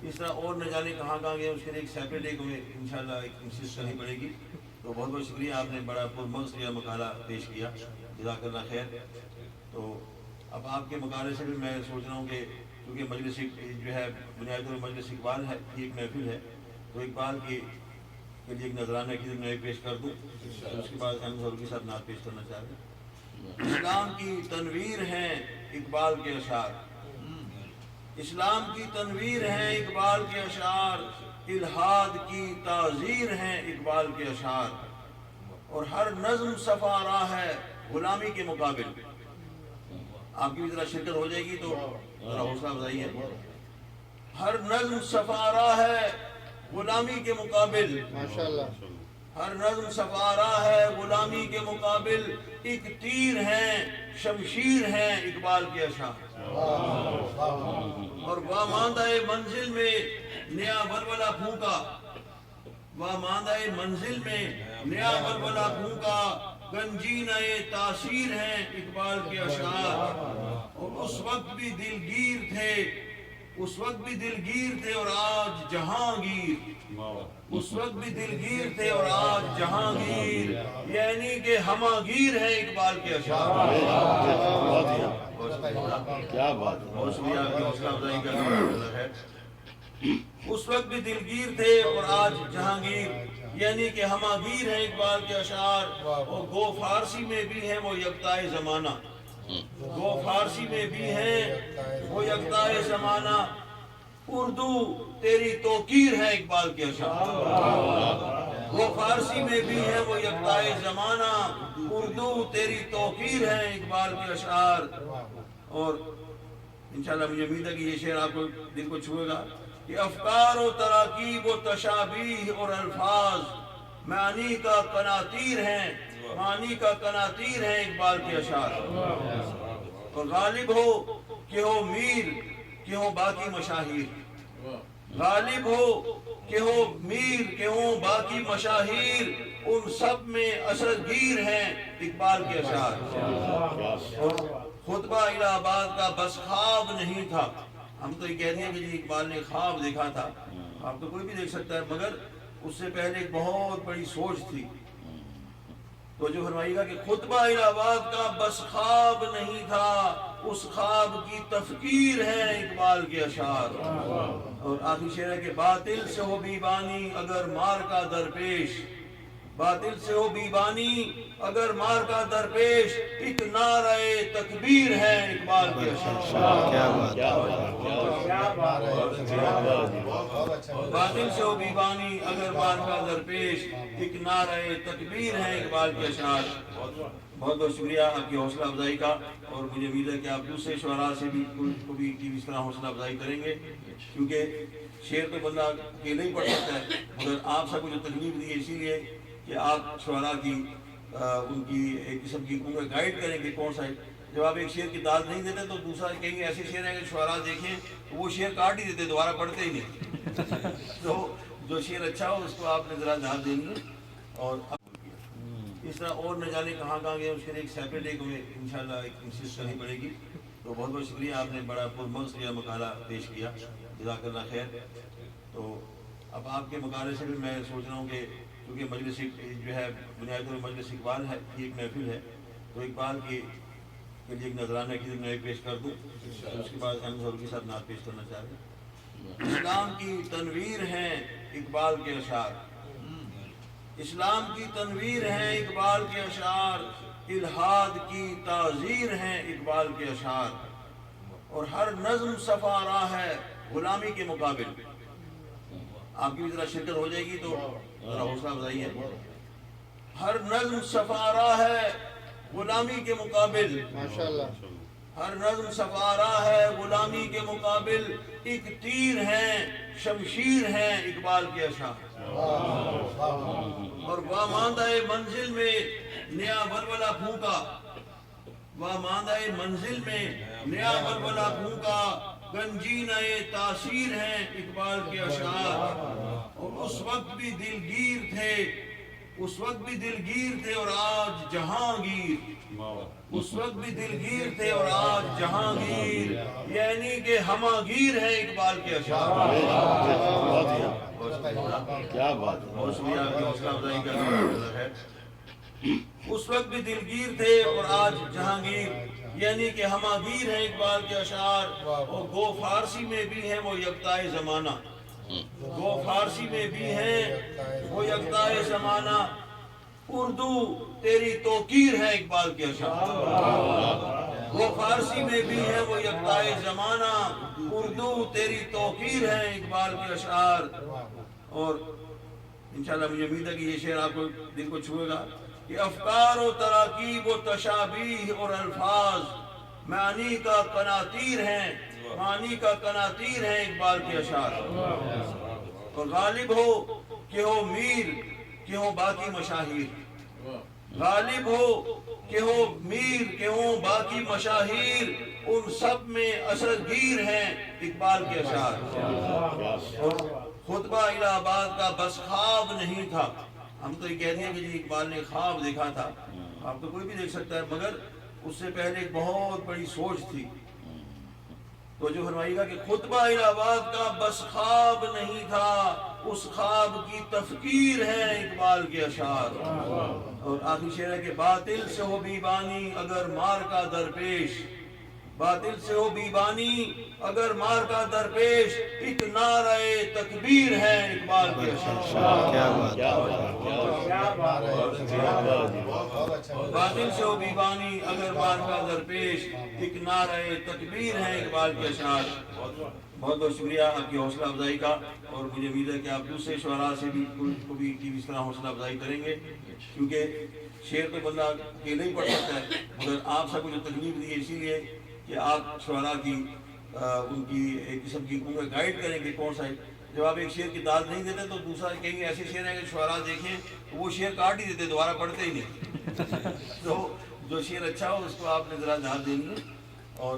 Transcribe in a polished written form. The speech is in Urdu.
اس طرح اور نہ جانے کہاں کہاں گئے، اس کے لیے ایک سیپریٹ ایک ہمیں انشاءاللہ ایک انسسٹ کرنی پڑے گی۔ تو بہت بہت شکریہ، آپ نے بڑا پرمغز مقالہ پیش کیا، جزاک اللہ خیر۔ تو اب آپ کے مقالے سے بھی میں سوچ رہا ہوں کہ کیونکہ مجلس جو ہے بنیادی طور پر مجلس اقبال ہے کی ایک محفل ہے، تو اقبال کے لیے ایک نذرانہ کی میں پیش کر دوں، اس کے بعد احمد ضرور کے ساتھ نعت پیش کرنا چاہ رہے ہیں۔ اسلام کی تنویر ہیں اقبال کے اشعار، اسلام کی تنویر ہیں اقبال کے اشعار، الحاد کی تعزیر ہیں اقبال کے اشعار، اور ہر نظم صفا راہ ہے غلامی کے مقابل۔ آپ کی بھی ذرا شرکت ہو جائے گی تو ذرا حوصلہ افزائی ہے۔ ہر نظم صفا راہ ہے غلامی کے مقابل، ہر نظم صفا راہ ہے غلامی کے مقابل، ایک تیر ہیں شمشیر ہیں اقبال کے اشعار، اور واماندہ منزل میں نیا ولولہ پھونکا، واماندہ منزل میں نیا ولولہ پھونکا، گنجینہ تاثیر ہیں اقبال کے اشعار، اور اس وقت بھی دلگیر تھے، اس وقت بھی دلگیر تھے اور آج جہانگیر، اس وقت بھی دلگیر تھے اور آج جہانگیر، یعنی کہ ہماگیر ہے اقبال کے اشعار۔ کیا بات ہے، بہت شکریہ آپ کی حوصلہ افزائی کا ہے۔ اس وقت بھی دلگیر تھے اور آج جہانگیر، یعنی کہ ہماگیر ہے اقبال کے اشعار، اور گو فارسی میں بھی ہیں وہ یکتائے زمانہ، گو فارسی میں بھی ہیں وہ یکتائے زمانہ، اردو تیری توقیر ہے اقبال کے اشعار، وہ فارسی میں بھی ہے وہ یکتائے زمانہ، اردو تیری توقیر ہے اقبال کے اشعار۔ اور انشاءاللہ مجھے امید ہے کہ یہ شعر آپ کو دل کو چھوئے گا کہ افکار و تراکیب و تشابیہ اور الفاظ معانی کا قناطیر ہیں، معانی کا قناطیر ہیں اقبال کے اشعار، اور غالب ہو کہ ہو میر کہ ہو باقی مشاہیر، غالب ہو کہ ہو میر کہ ہو باقی مشاہیر، ان سب میں اثرگیر ہیں اقبال کے اشعار۔ اور خطبہ الہ آباد کا بس خواب نہیں تھا، ہم تو یہ کہہ دیں کہ جی اقبال نے خواب دیکھا تھا، آپ تو کوئی بھی دیکھ سکتا ہے، مگر اس سے پہلے ایک بہت بڑی سوچ تھی۔ تو جو فرمائیے گا کہ خطبہ الہ آباد کا بس خواب نہیں تھا، اس خواب کی تفکیر ہے اقبال کے اشعار۔ اور آخری شعر ہے کہ باطل سے ہو بیبانی اگر مار کا درپیش، باطل سے ہو بیبانی اگر مار کا درپیش، ایک نعرہ تکبیر ہے اقبال کے اشعار۔ باطل سے ہو بیبانی اگر مار کا درپیش، ایک نعرہ تکبیر ہے اقبال کے اشعار۔ بہت بہت شکریہ آپ کی حوصلہ افزائی کا، اور مجھے امید ہے کہ آپ دوسرے شعراء سے بھی کو بھی اس طرح حوصلہ افزائی کریں گے، کیونکہ شعر تو بندہ اکیلے ہی پڑھ سکتا ہے، مگر آپ سب کو جو تکلیف دی ہے اسی لیے کہ آپ شعراء کی ان کی ایک قسم کی گائیڈ کریں کہ کون سا ہے۔ جب آپ ایک شعر کی داد نہیں دیتے تو دوسرا کہیں ایسے شعر ہیں کہ شعراء دیکھیں تو وہ شعر کاٹ ہی دیتے، دوبارہ پڑھتے ہی نہیں۔ تو جو شعر اچھا ہو اس کو آپ نے ذرا دھیان دیں گے، اور اس طرح اور نہ جانے کہاں کہاں گئے، اس کے لیے ایک سیپریٹ ایک ہمیں انشاءاللہ ایک انسسٹ کرنی پڑے گی۔ تو بہت بہت شکریہ، آپ نے بڑا پرمغز مقالہ پیش کیا، جزاک اللہ خیر۔ تو اب آپ کے مقالے سے بھی میں سوچ رہا ہوں کہ کیونکہ مجلس جو ہے بنیادی طور پر مجلس اقبال ہے کی ایک محفل ہے، تو اقبال کے لیے ایک نذرانہ کی میں پیش کر دوں، اس کے بعد احمد ضرور کے ساتھ نعت پیش کرنا چاہ رہے ہیں۔ اسلام کی تنویر ہیں اقبال کے اشعار، اسلام کی تنویر ہیں اقبال کے اشعار، الحاد کی تعزیر ہیں اقبال کے اشعار، اور ہر نظم صفا راہ ہے غلامی کے مقابل۔ آپ کی بھی ذرا شرکت ہو جائے گی تو ذرا حوصلہ افزائی ہے۔ ہر نظم صفا راہ ہے غلامی کے مقابل، ہر نظم صفا راہ ہے غلامی کے مقابل، ایک تیر ہیں شمشیر ہیں اقبال کے اشعار، اور واماندہ منزل میں نیا ولولہ پھونکا، واماندہ منزل میں نیا ولولہ پھونکا، گنجینہ تاثیر ہیں اقبال کے اشعار، اور اس وقت بھی دلگیر تھے، اس وقت بھی دلگیر تھے اور آج جہانگیر، اس وقت بھی دلگیر تھے اور آج جہانگیر، یعنی کہ ہماگیر ہے اقبال کے اشعار۔ کیا بات ہے، بہت شکریہ آپ کی حوصلہ افزائی کا نظر ہے۔ اس وقت بھی دلگیر تھے اور آج جہانگیر، یعنی کہ ہماگیر ہیں اقبال کے اشعار، اور گو فارسی میں بھی ہیں وہ یکتائے زمانہ، گو فارسی میں بھی ہیں وہ یکتائے زمانہ، اردو تیری توقیر ہے اقبال کے اشعار، وہ فارسی میں بھی ہے وہ یکتائے زمانہ، اردو تیری توقیر ہے اقبال کے اشعار۔ اور انشاءاللہ مجھے امید ہے کہ یہ شعر آپ کو دل کو چھوئے گا کہ افکار و تراکیب و تشابیہ اور الفاظ معانی کا قناطیر ہیں، معانی کا قناطیر ہیں اقبال کے اشعار۔ اور غالب ہو کہ ہو میر کہ ہوں باقی مشاہیر، غالب ہو کہ ہو میر کہ ہوں باقی مشاہیر، ان سب میں اثرگیر ہیں اقبال کے اشعار۔ اور خطبہ الہ آباد کا بس خواب نہیں تھا، ہم تو یہ کہہ دیں کہ جی اقبال نے خواب دیکھا تھا، آپ تو کوئی بھی دیکھ سکتا ہے، مگر اس سے پہلے ایک بہت بڑی سوچ تھی۔ تو جو فرمائیے گا کہ خطبہ الہ آباد کا بس خواب نہیں تھا، اس خواب کی تفکیر ہے اقبال کے اشعار۔ اور آخری شعر ہے کہ باطل سے ہو بیبانی اگر مار کا درپیش، باطل سے ہو بیبانی اگر مار کا درپیش، ایک نعرہ تکبیر ہے اقبال کے اشعار۔ باطل سے ہو بیبانی اگر مار کا درپیش، ایک نعرہ تکبیر ہے اقبال کے اشعار۔ بہت بہت شکریہ آپ کی حوصلہ افزائی کا، اور مجھے امید ہے کہ آپ دوسرے شعراء سے بھی کو بھی اس طرح حوصلہ افزائی کریں گے، کیونکہ شعر تو بندہ اکیلے ہی پڑھ سکتا ہے، مگر آپ سب کو جو تکلیف دی ہے اسی لیے کہ آپ شعراء کی ان کی ایک قسم کی گائیڈ کریں کہ کون سا ہے۔ جب آپ ایک شعر کی داد نہیں دیتے تو دوسرا کہیں ایسے شعر ہیں کہ شعراء دیکھیں تو وہ شعر کاٹ ہی دیتے، دوبارہ پڑھتے ہی نہیں۔ تو جو شعر اچھا ہو اس کو آپ نے ذرا داد دینی ہے۔ اور